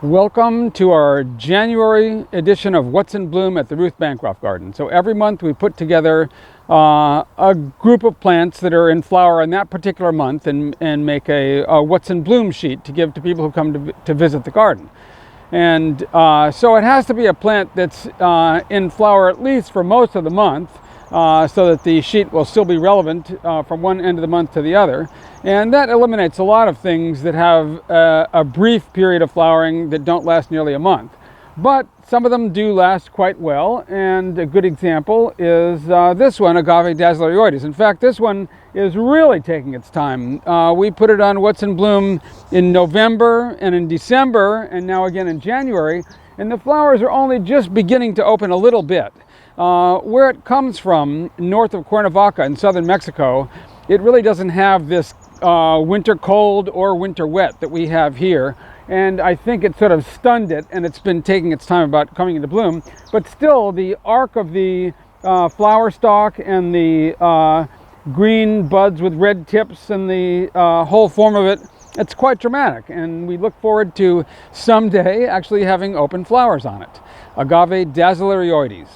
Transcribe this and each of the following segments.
Welcome to our January edition of What's in Bloom at the Ruth Bancroft Garden. So every month we put together a group of plants that are in flower in that particular month and make a What's in Bloom sheet to give to people who come to visit the garden. And so it has to be a plant that's in flower at least for most of the month, so that the sheet will still be relevant from one end of the month to the other. And that eliminates a lot of things that have a brief period of flowering that don't last nearly a month. But some of them do last quite well, and a good example is this one, Agave Dazzlers. In fact, this one is really taking its time. We put it on What's in Bloom in November and in December, and now again in January, and the flowers are only just beginning to open a little bit. Where it comes from, north of Cuernavaca in southern Mexico, it really doesn't have this winter cold or winter wet that we have here. And I think it sort of stunned it, and it's been taking its time about coming into bloom. But still, the arc of the flower stalk and the green buds with red tips and the whole form of it, it's quite dramatic. And we look forward to someday actually having open flowers on it. Agave Dazzlers.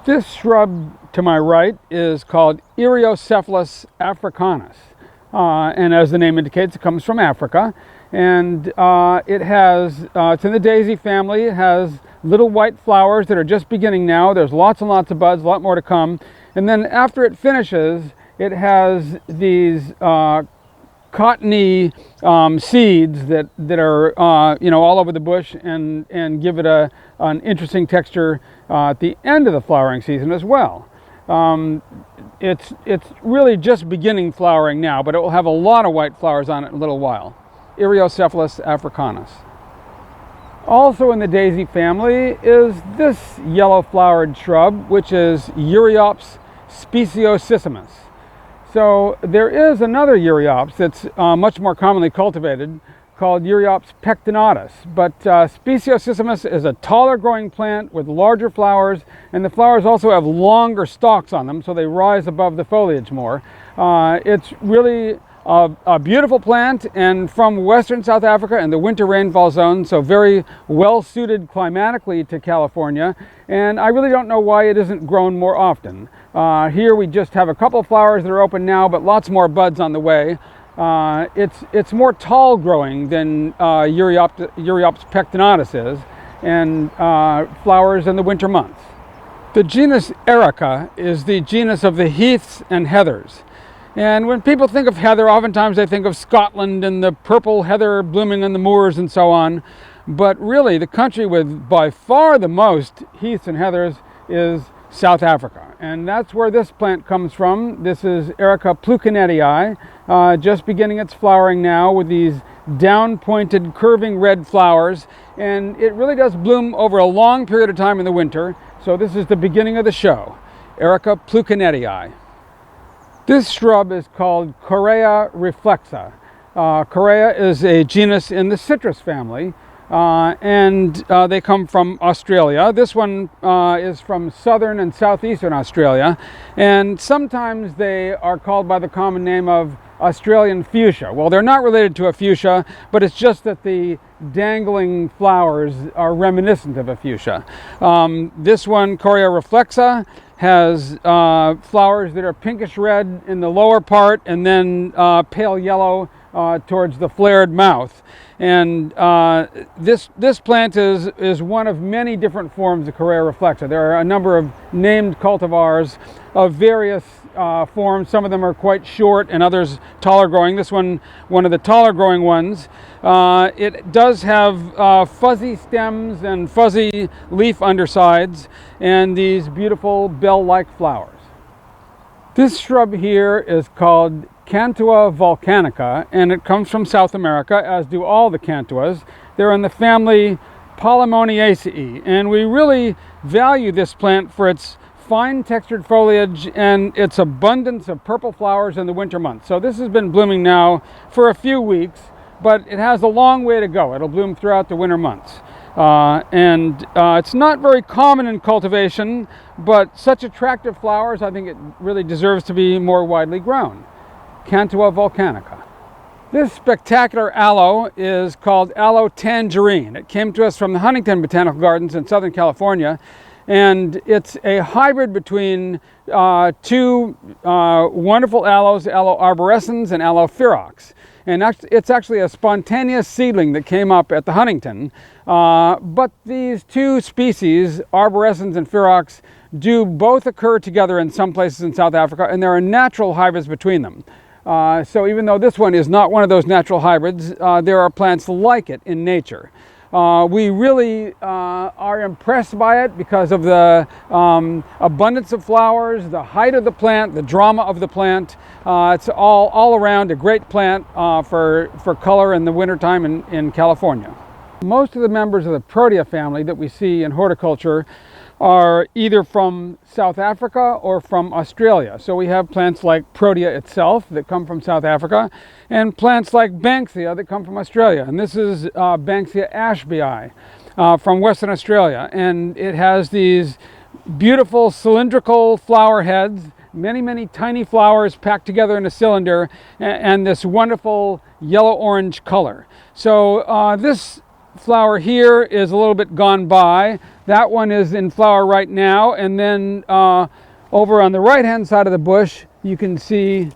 This shrub to my right is called Eriocephalus Africanus. And as the name indicates, it comes from Africa. And it's in the daisy family. It has little white flowers that are just beginning now. There's lots and lots of buds, a lot more to come. And then after it finishes, it has these cottony seeds that are all over the bush and give it an interesting texture at the end of the flowering season as well. It's really just beginning flowering now, but it will have a lot of white flowers on it in a little while. Eriocephalus Africanus. Also in the daisy family is this yellow flowered shrub, which is Ureops speciosismus. So there is another Ureops that's much more commonly cultivated called Ureops pectinatus, but speciosismus is a taller growing plant with larger flowers, and the flowers also have longer stalks on them, so they rise above the foliage more. It's really a beautiful plant, and from western South Africa and the winter rainfall zone, so very well suited climatically to California, and I really don't know why it isn't grown more often. Here we just have a couple of flowers that are open now, but lots more buds on the way. It's more tall growing than Ureops pectinatus is, and flowers in the winter months. The genus Erica is the genus of the heaths and heathers. And when people think of heather, oftentimes they think of Scotland and the purple heather blooming on the moors and so on. But really, the country with by far the most heaths and heathers is South Africa. And that's where this plant comes from. This is Erica pluconetti, just beginning its flowering now with these down-pointed, curving red flowers. And it really does bloom over a long period of time in the winter. So this is the beginning of the show. Erica pluconetti. This shrub is called Corea reflexa. Corea is a genus in the citrus family, and they come from Australia. This one is from southern and southeastern Australia, and sometimes they are called by the common name of Australian fuchsia. Well, they're not related to a fuchsia, but it's just that the dangling flowers are reminiscent of a fuchsia. This one, Corea reflexa, has flowers that are pinkish red in the lower part and then pale yellow towards the flared mouth. And this plant is one of many different forms of Corea reflexa. There are a number of named cultivars of various forms. Some of them are quite short and others taller growing. This one of the taller growing ones. It does have fuzzy stems and fuzzy leaf undersides and these beautiful bell-like flowers. This shrub here is called Cantua volcanica, and it comes from South America, as do all the Cantuas. They're in the family Polemoniaceae, and we really value this plant for its fine textured foliage and its abundance of purple flowers in the winter months. So this has been blooming now for a few weeks, but it has a long way to go. It'll bloom throughout the winter months. It's not very common in cultivation, but such attractive flowers, I think it really deserves to be more widely grown. Cantua volcanica. This spectacular aloe is called Aloe Tangerine. It came to us from the Huntington Botanical Gardens in Southern California, and it's a hybrid between two wonderful aloes, Aloe arborescens and Aloe ferox. And it's actually a spontaneous seedling that came up at the Huntington. But these two species, arborescens and ferox, do both occur together in some places in South Africa, and there are natural hybrids between them. So even though this one is not one of those natural hybrids, there are plants like it in nature. We really are impressed by it because of the abundance of flowers, the height of the plant, the drama of the plant. It's all around a great plant for color in the wintertime in California. Most of the members of the Protea family that we see in horticulture are either from South Africa or from Australia. So we have plants like Protea itself that come from South Africa, and plants like Banksia that come from Australia. And this is Banksia ashby from Western Australia. And it has these beautiful cylindrical flower heads, many tiny flowers packed together in a cylinder, and this wonderful yellow-orange color. So this flower here is a little bit gone by. That one is in flower right now, and then over on the right hand side of the bush you can see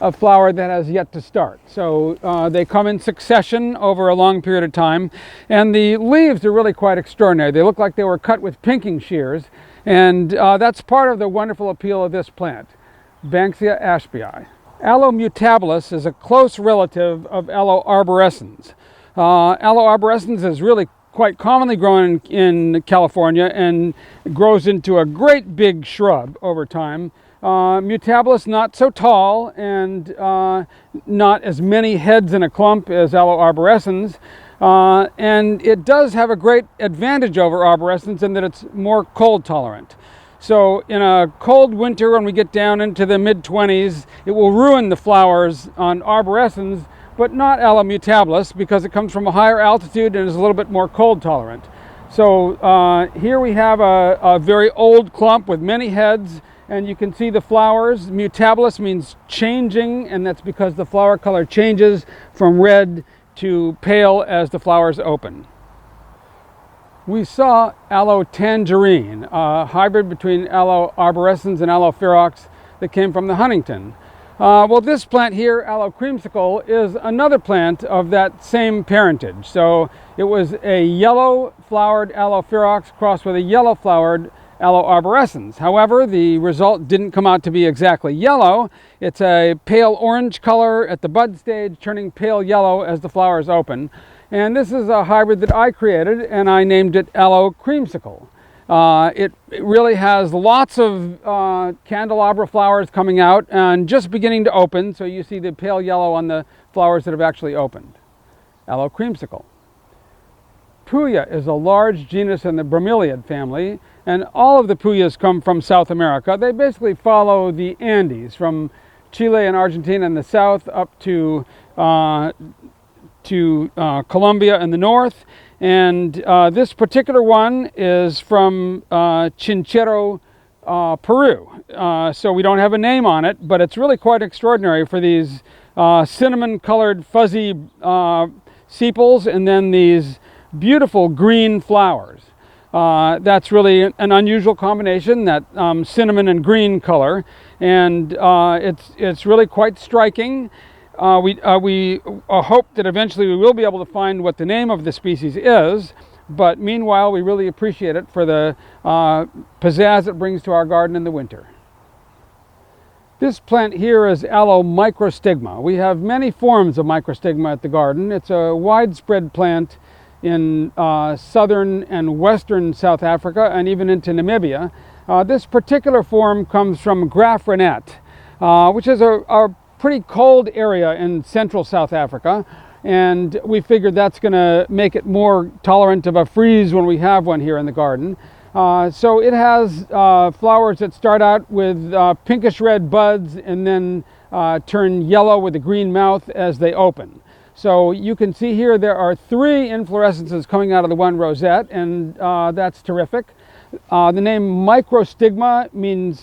a flower that has yet to start. So they come in succession over a long period of time, and the leaves are really quite extraordinary. They look like they were cut with pinking shears, and that's part of the wonderful appeal of this plant, Banksia ashby. Aloe metabolis is a close relative of Aloe arborescens. Aloe arborescens is really quite commonly grown in California and grows into a great big shrub over time. Mutabilis not so tall and not as many heads in a clump as Aloe arborescens, and it does have a great advantage over arborescens in that it's more cold tolerant. So in a cold winter, when we get down into the mid-20s, it will ruin the flowers on arborescens, but not Aloe mutabilis, because it comes from a higher altitude and is a little bit more cold tolerant. So here we have a very old clump with many heads, and you can see the flowers. Mutabilis means changing, and that's because the flower color changes from red to pale as the flowers open. We saw Aloe Tangerine, a hybrid between Aloe arborescens and Aloe ferox that came from the Huntington. Well, this plant here, Aloe creamsicle, is another plant of that same parentage. So it was a yellow-flowered Aloe ferox crossed with a yellow-flowered Aloe arborescens. However, the result didn't come out to be exactly yellow. It's a pale orange color at the bud stage, turning pale yellow as the flowers open. And this is a hybrid that I created, and I named it Aloe creamsicle. It really has lots of candelabra flowers coming out and just beginning to open, so you see the pale yellow on the flowers that have actually opened. Aloe creamsicle. Puya is a large genus in the bromeliad family, and all of the Puyas come from South America. They basically follow the Andes from Chile and Argentina in the south up to Colombia in the north. And this particular one is from Chinchero, Peru. So we don't have a name on it, but it's really quite extraordinary for these cinnamon-colored fuzzy sepals and then these beautiful green flowers. That's really an unusual combination, that cinnamon and green color, and it's really quite striking. We hope that eventually we will be able to find what the name of the species is, but meanwhile we really appreciate it for the pizzazz it brings to our garden in the winter. This plant here is Aloe Microstigma. We have many forms of microstigma at the garden. It's a widespread plant in southern and western South Africa and even into Namibia. This particular form comes from Grafrenet, which is a pretty cold area in central South Africa, and we figured that's going to make it more tolerant of a freeze when we have one here in the garden. So it has flowers that start out with pinkish red buds and then turn yellow with a green mouth as they open. So you can see here there are 3 inflorescences coming out of the one rosette, and that's terrific. The name microstigma means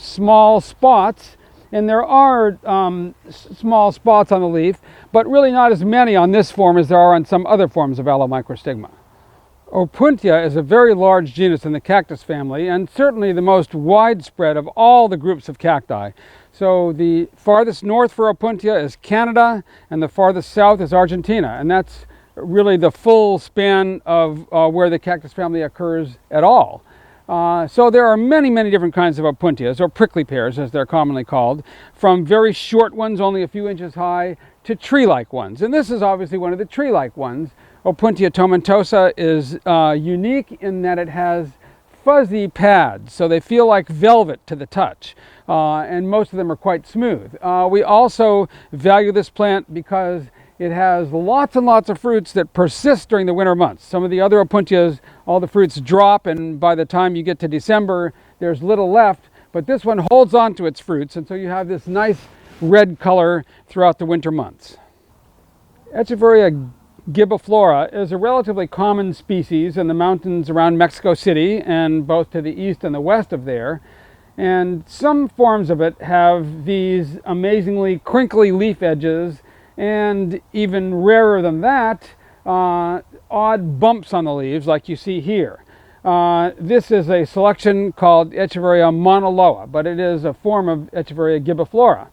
small spots, And there are small spots on the leaf, but really not as many on this form as there are on some other forms of Aloe Microstigma. Opuntia is a very large genus in the cactus family, and certainly the most widespread of all the groups of cacti. So the farthest north for Opuntia is Canada, and the farthest south is Argentina, and that's really the full span of where the cactus family occurs at all. So there are many, many different kinds of Opuntias, or prickly pears as they're commonly called, from very short ones only a few inches high to tree-like ones. And this is obviously one of the tree-like ones. Opuntia Tomentosa is unique in that it has fuzzy pads, so they feel like velvet to the touch, and most of them are quite smooth. We also value this plant because it has lots and lots of fruits that persist during the winter months. Some of the other Opuntias, all the fruits drop, and by the time you get to December, there's little left, but this one holds on to its fruits, and so you have this nice red color throughout the winter months. Echeveria Gibbaflora is a relatively common species in the mountains around Mexico City, and both to the east and the west of there. And some forms of it have these amazingly crinkly leaf edges, and even rarer than that, odd bumps on the leaves like you see here. This is a selection called Echeveria monoloa, but it is a form of Echeveria Gibbaflora.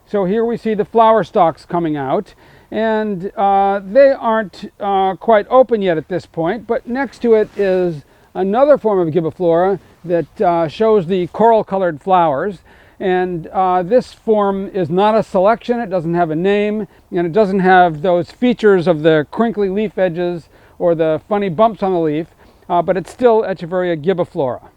So here we see the flower stalks coming out, and they aren't quite open yet at this point, but next to it is another form of Gibbaflora that shows the coral colored flowers. And this form is not a selection, it doesn't have a name, and it doesn't have those features of the crinkly leaf edges or the funny bumps on the leaf, but it's still Echeveria Gibbaflora.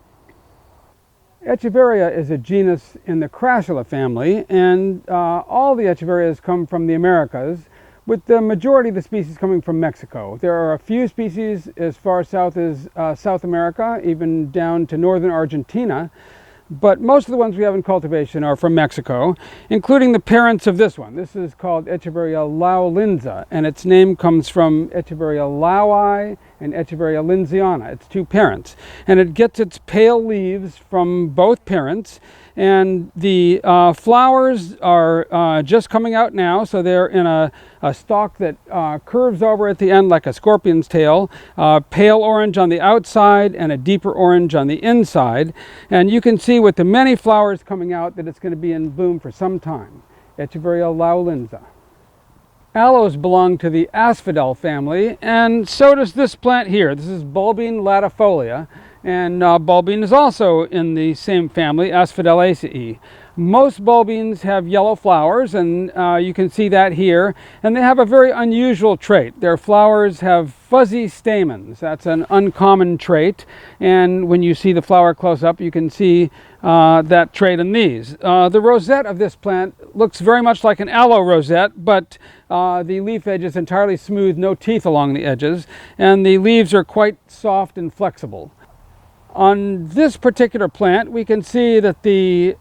Echeveria is a genus in the Crassula family, and all the Echeverias come from the Americas, with the majority of the species coming from Mexico. There are a few species as far south as South America, even down to northern Argentina, but most of the ones we have in cultivation are from Mexico, including the parents of this one. This is called Echeveria laulinsa, and its name comes from Echeveria laui and Echeveria linsiana, its two parents. And it gets its pale leaves from both parents, and the flowers are just coming out now, so they're in a stalk that curves over at the end like a scorpion's tail, pale orange on the outside and a deeper orange on the inside. And you can see with the many flowers coming out that it's going to be in bloom for some time. Echeveria laulinsa. Aloes belong to the asphodel family, and so does this plant here. This is Bulbine latifolia, and bulbine is also in the same family, Asphodelaceae. Most bulbines have yellow flowers, and you can see that here, and they have a very unusual trait. Their flowers have fuzzy stamens. That's an uncommon trait, and when you see the flower close up, you can see that trait in these. The rosette of this plant looks very much like an aloe rosette, but the leaf edge is entirely smooth, no teeth along the edges, and the leaves are quite soft and flexible. On this particular plant, we can see that the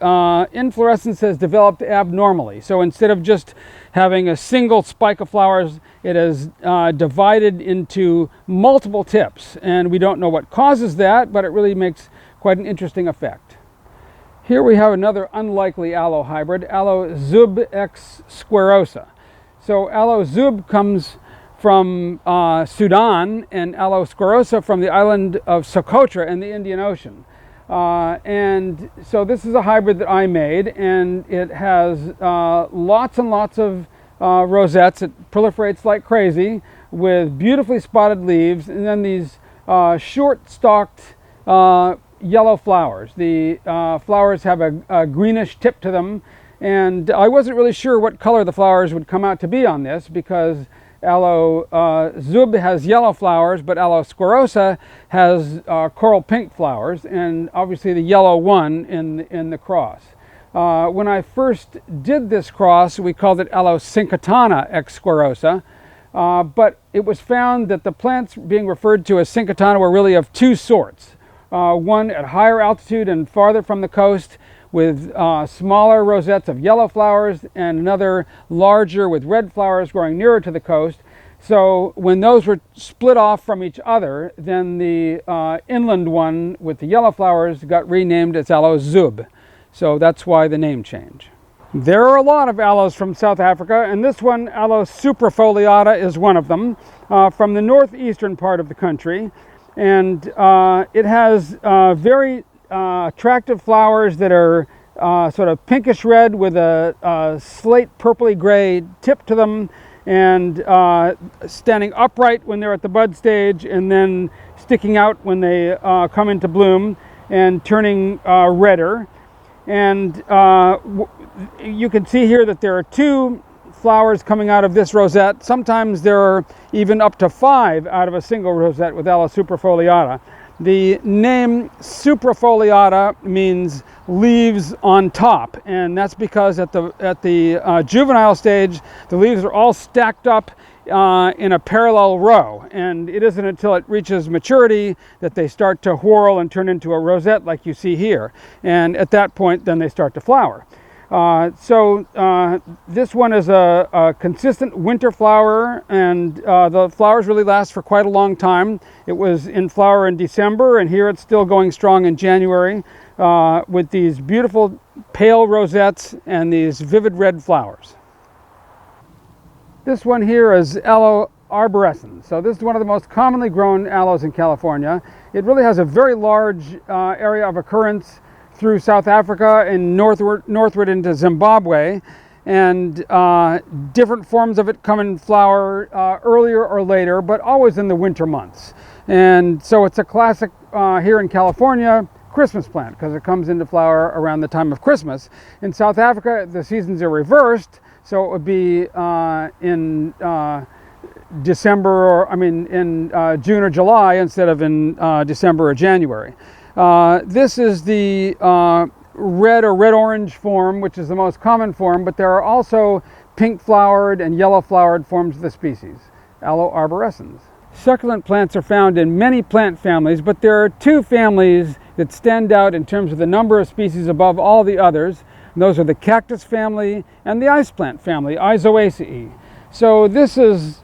inflorescence has developed abnormally. So instead of just having a single spike of flowers, it has divided into multiple tips. And we don't know what causes that, but it really makes quite an interesting effect. Here we have another unlikely aloe hybrid, Aloe zub x squarosa. So Aloe zub comes from Sudan, and Aloe squarosa from the island of Socotra in the Indian Ocean. And so this is a hybrid that I made, and it has lots and lots of rosettes. It proliferates like crazy with beautifully spotted leaves, and then these short-stalked yellow flowers. The flowers have a greenish tip to them, and I wasn't really sure what color the flowers would come out to be on this, because Aloe zub has yellow flowers, but Aloe squarosa has coral pink flowers, and obviously the yellow one in the cross. When I first did this cross, we called it Aloe cincutana x squarosa, but it was found that the plants being referred to as cincutana were really of two sorts. One at higher altitude and farther from the coast, with smaller rosettes of yellow flowers, and another larger with red flowers growing nearer to the coast. So when those were split off from each other, then the inland one with the yellow flowers got renamed as Aloe zub. So that's why the name change. There are a lot of aloes from South Africa, and this one, Aloe suprafoliata, is one of them, from the northeastern part of the country. And it has very attractive flowers that are sort of pinkish red with a slate purpley gray tip to them, and standing upright when they're at the bud stage, and then sticking out when they come into bloom and turning redder. And you can see here that there are 2 flowers coming out of this rosette. Sometimes there are even up to 5 out of a single rosette with Aloe suprafoliata. The name suprafoliata means leaves on top, and that's because at the juvenile stage, the leaves are all stacked up in a parallel row, and it isn't until it reaches maturity that they start to whorl and turn into a rosette like you see here. And at that point, then they start to flower. This one is a consistent winter flower, and the flowers really last for quite a long time. It was in flower in December, and here it's still going strong in January with these beautiful pale rosettes and these vivid red flowers. This one here is Aloe arborescens. So this is one of the most commonly grown aloes in California. It really has a very large area of occurrence through South Africa and northward into Zimbabwe, and different forms of it come in flower earlier or later, but always in the winter months. And so it's a classic here in California Christmas plant because it comes into flower around the time of Christmas. In South Africa, the seasons are reversed, so it would be in December, or in June or July instead of in December or January. This is the red or red-orange form, which is the most common form, but there are also pink-flowered and yellow-flowered forms of the species, Aloe arborescens. Succulent plants are found in many plant families, but there are 2 families that stand out in terms of the number of species above all the others. And those are the cactus family and the ice plant family, Isoaceae. So this is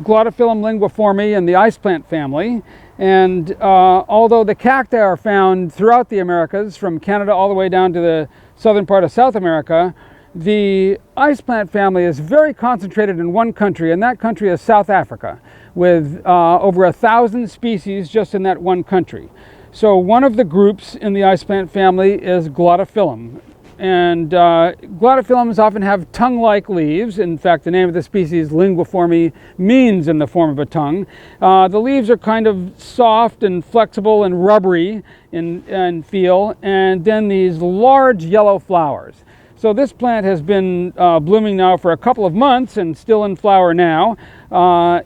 Glotophyllum linguiforme in the ice plant family. And although the cacti are found throughout the Americas, from Canada all the way down to the southern part of South America, the ice plant family is very concentrated in one country, and that country is South Africa, with over 1,000 species just in that one country. So one of the groups in the ice plant family is Glotophyllum. And glotophyllums often have tongue-like leaves. In fact, the name of the species, linguiforme, means in the form of a tongue. The leaves are kind of soft and flexible and rubbery in feel, and then these large yellow flowers. So this plant has been blooming now for a couple of months and still in flower now.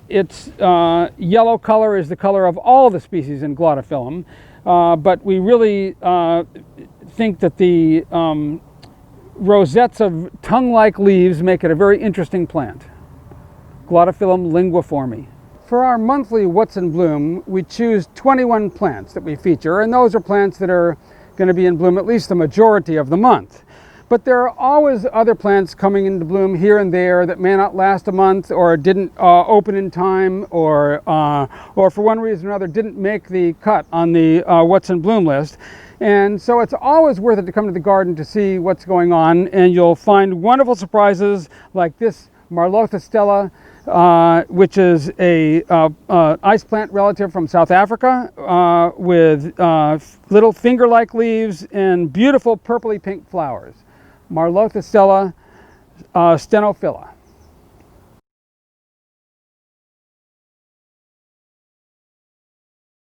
Its yellow color is the color of all the species in Glotophyllum, but we really think that the rosettes of tongue-like leaves make it a very interesting plant. Glotophyllum linguiforme. For our monthly What's in Bloom, we choose 21 plants that we feature, and those are plants that are going to be in bloom at least the majority of the month. But there are always other plants coming into bloom here and there that may not last a month, or didn't open in time, or for one reason or another didn't make the cut on the What's in Bloom list. And so it's always worth it to come to the garden to see what's going on, and you'll find wonderful surprises like this Marlotha stella, which is a ice plant relative from South Africa with little finger-like leaves and beautiful purpley pink flowers. Marlotha stella stenophila.